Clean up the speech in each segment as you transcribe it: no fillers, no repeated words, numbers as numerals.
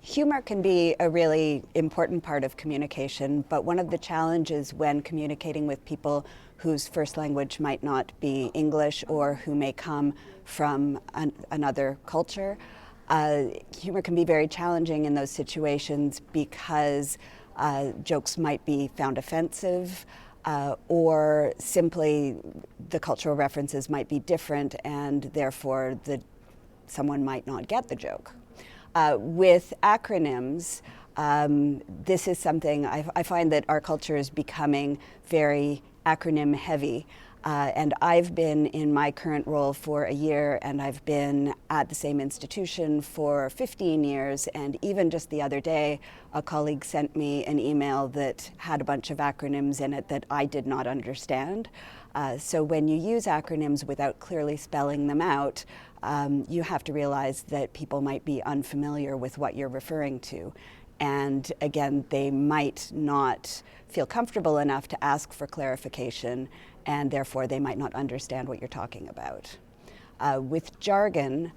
Humor can be a really important part of communication, but one of the challenges when communicating with people whose first language might not be English or who may come from another culture, humor can be very challenging in those situations because jokes might be found offensive, or simply the cultural references might be different and therefore someone might not get the joke. With acronyms, this is something I find that our culture is becoming very acronym heavy. And I've been in my current role for a year, and I've been at the same institution for 15 years. And even just the other day, a colleague sent me an email that had a bunch of acronyms in it that I did not understand. So when you use acronyms without clearly spelling them out, you have to realize that people might be unfamiliar with what you're referring to. And again, they might not feel comfortable enough to ask for clarification, and therefore they might not understand what you're talking about. With jargon,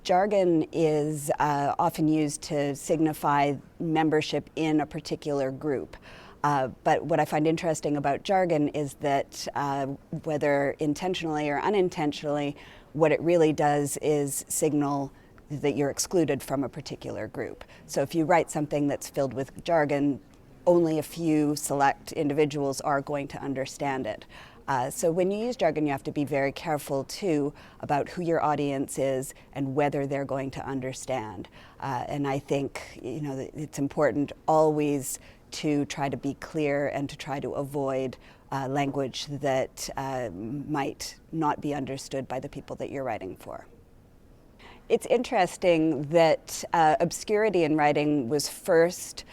jargon is often used to signify membership in a particular group. But what I find interesting about jargon is that whether intentionally or unintentionally, what it really does is signal that you're excluded from a particular group. So if you write something that's filled with jargon, only a few select individuals are going to understand it. So when you use jargon, you have to be very careful too about who your audience is and whether they're going to understand. And I think it's important always to try to be clear and to try to avoid language that might not be understood by the people that you're writing for. It's interesting that obscurity in writing was first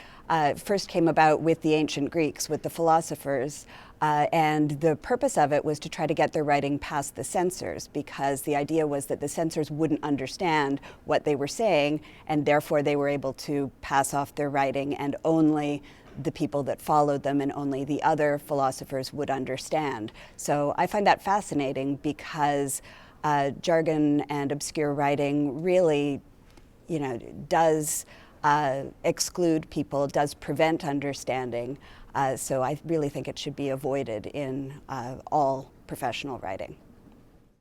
came about with the ancient Greeks, with the philosophers, and the purpose of it was to try to get their writing past the censors, because the idea was that the censors wouldn't understand what they were saying, and therefore they were able to pass off their writing, and only the people that followed them and only the other philosophers would understand. So I find that fascinating because jargon and obscure writing really, does exclude people, does prevent understanding. So I really think it should be avoided in all professional writing.